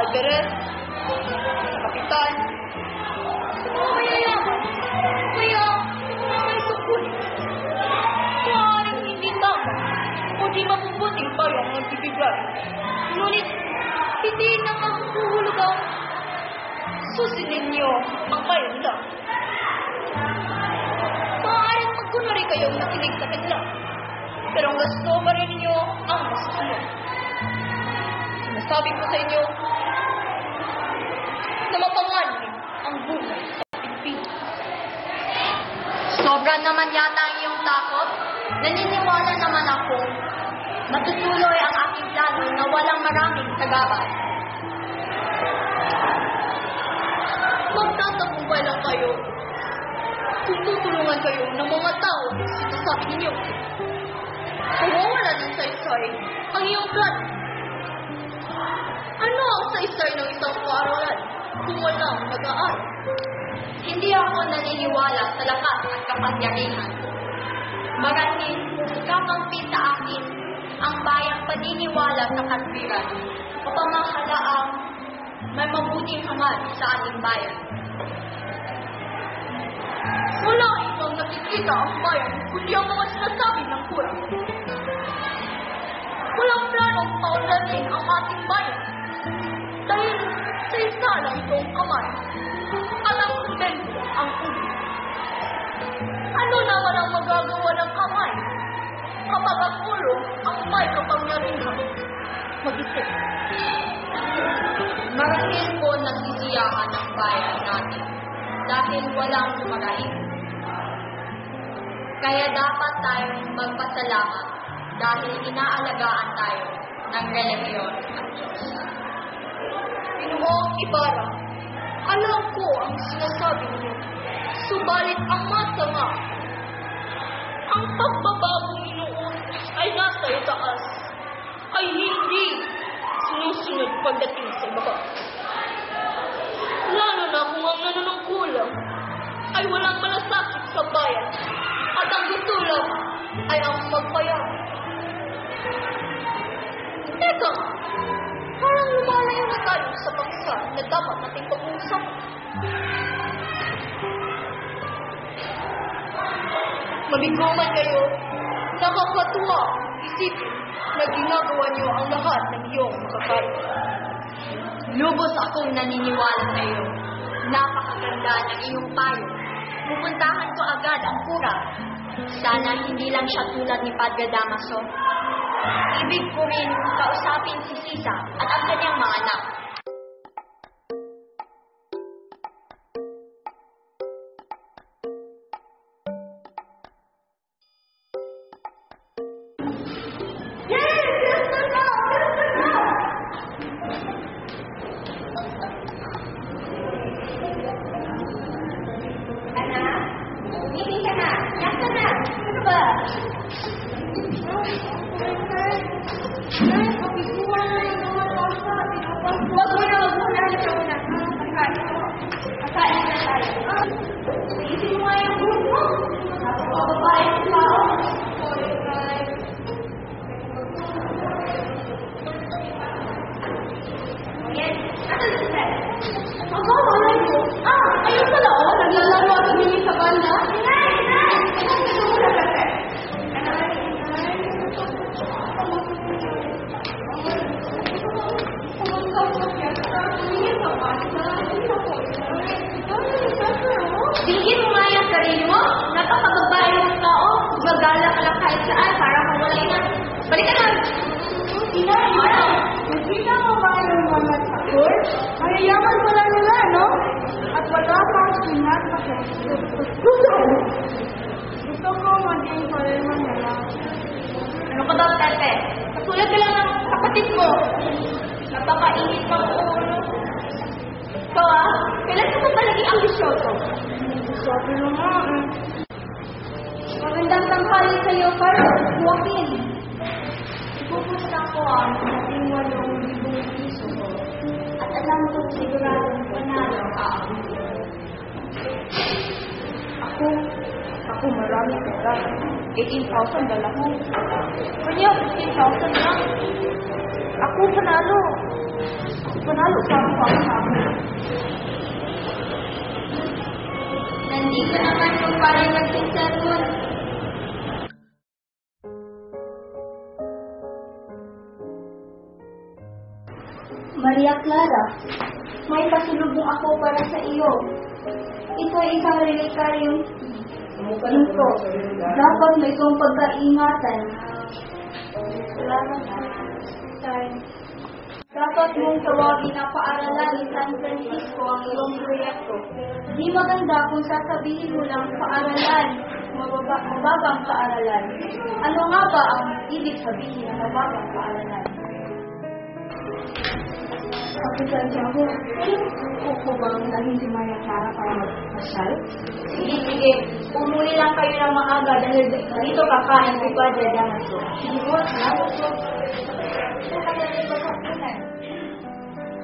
alderes, sa kapitan, mga mayayaman. Kaya, mga may sukunin. Maaaring hindi tama o di mabubuting tayo ang nagbibigay. Ngunit, hindi na mahuhulog ang susinin niyo ang kayon lang. Maaaring magkunwari kayong nakinig sa kanila, pero ang gusto pa rin ninyo ang masusunod. Sinasabi ko sa inyo na mapanganib ang buhay sa Pilipinas. Sobra naman yata ang iyong takot. Naniniwala naman ako matutuloy ang aking plano na walang maraming kagabay. Magtatagumpay lang kayo kung tutulungan kayo ng mga tao sa sinasabi ninyo. Mawawala ng saysay ang iyong plano. Ano ang saysay ng isang paaralan kung walang nag-aaral? Hindi ako naniniwala sa lakas at kapangyarihan. Marahil kakampi sa akin ang bayang paniniwala sa katwiran o pamahalaang may mabuting hangat sa ating bayan. Wala ibang nakikita ang bayan kundi ang mga sinasabi ng kura. Walang planong paunlarin ang ating bayan dahil sa isa lang itong kamay at ang kumbento ang ulo. Ano naman ang magagawa ng kamay kapag ang ulo ang may kapangyarihan mag-isip? Marahil po nagsisiyahan ang bayan natin dahil walang marahil. Kaya dapat tayong magpasalamat dahil inaalagaan tayo ng relihiyon at Diyos. Pinoong Ibarra, alam ko ang sinasabi niyo, subalit ang masama, ang pagbabagong inuutos ay nasa itaas, ay hindi sinusunod pagdating sa ibaba. Lalo na kung ang nanunungkulang ay walang malasakit sa bayan at ang gusto lang ay ang magpayaman. Teka, parang lumalayo na tayo sa paksa na dapat nating pag-uusap. Mabigoman kayo, nakakatuwa isipin na ginagawa niyo ang lahat ng iyong makakaya. Lubos akong naniniwala sa iyo. Napakaganda ng iyong payo. Pupuntahan ko agad ang kura. Sana hindi lang siya tulad ni Padre Damaso. Ibig ko rin kausapin si Sisa at ang kanyang mga anak. Bigyan mo nga yung sarili mo. Napakababae ng tao. Magala ka lang kahit saan para mawalay na. Balik ka lang. Nakita mo ba yung mga takor? Mayayaman pala nila, no? At wala pang sinat pa siya. Gusto ko maging pareho nila. Ano ka ba, Pepe? Katulad ka lang ng kapatid mo. Napakainit pang ulo. So, kailan ka pa palagi ambisyoso? Sabi mo nga, Magandang tangkali sa'yo, Carlos. Joaquin. Ipupusta ko ang ating 8,000 piso ko. At alam ko siguradong panalo ka. Ako marami pera. 18,000 dala ko. Kanya, 15,000 lang. Ako panalo. Panalo sa ako sabi. Nandito naman yung pala nagsisermon. Maria Clara, may pasalubong ako para sa iyo. Ito ay isang relikaryong ito. Dapat may itong pagkaingatan. Salamat, Time. Dapat mong tawagin na paaralan ni San Francisco ang iyong proyekto. Di maganda kung sasabihin mo lang paaralan, mababang paaralan. Ano nga ba ang ibig sabihin ng mababang paaralan? Kapitan ako, ko bang naging si Maria Clara para mag-masyal? Sige. Umuli lang kayo ng maaga dahil dito kakain si Padre Damaso. Sige po, salamat po.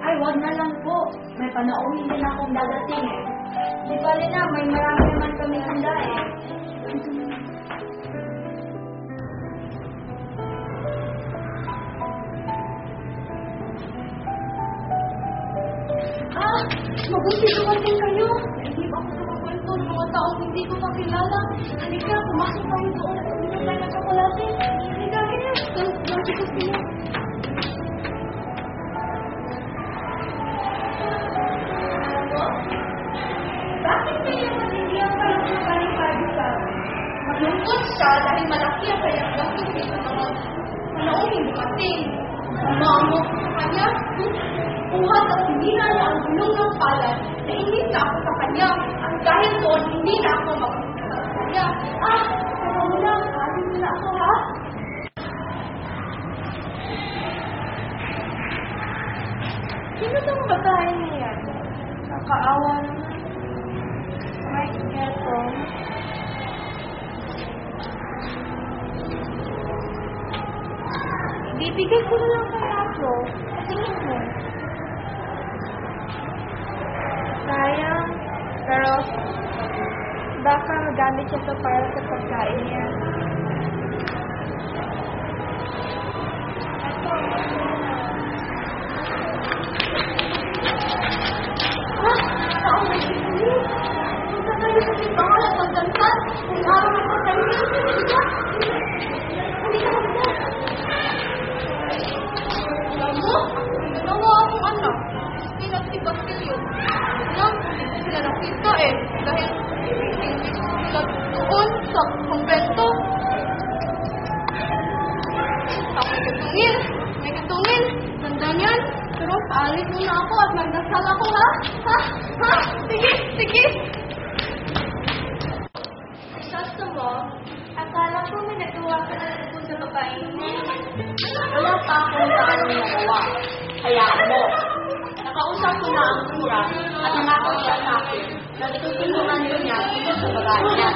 Ay, wag na lang po. May panauhin din akong dadating eh. Di bali na, may marami naman kami handa eh. Mabuti dumating kayo. Hindi ba ako nakakwento ng mga taong hindi ko makilala? Halika, pumasok tayo doon at uminom tayo ng kakulate. Halika, kaya. Lagi ko sila. Bakit kayo manindiyan pa lang sa panipado ka? Malungkot siya dahil malaki ang kanyang gastos sa mga panauhin dumating. Umamok ko sa kanya. Buhat at hindi na niya ang gulong ng palad. Nainis na ako sa kanya. At dahil doon, hindi na ako makakita sa kanya. Tama mo na. Karin mo na ako, ha? Sino itong babae na yan? Nakaawa naman. Ay, eto. Bibigay ko na lang kay Afro. Tingin mo. Sayang. Pero, baka magamit siya ito para sa pagkain niya. Taong may sili. Punta tayo sa simbahan at magdansan. Kung araw na pagkain niya, halika. Halika. Alam mo, ginawa akong anak. Pinag si Basilio. Alam, hindi sila nakita eh. Dahil hindi sila doon sa kumbento. May katungin. Ganda niyan. Pero paalis muna ako at magdasal ako, ha? Ha? Sige. Sasta mo, akala ko may nagawa ka na po sa babae mo. Wala pa akong paano nagawa. Hayaan mo. Nakausap ko na ang kura at nangako siya sa akin na tutulungan ko niya tungkol sa babae niya.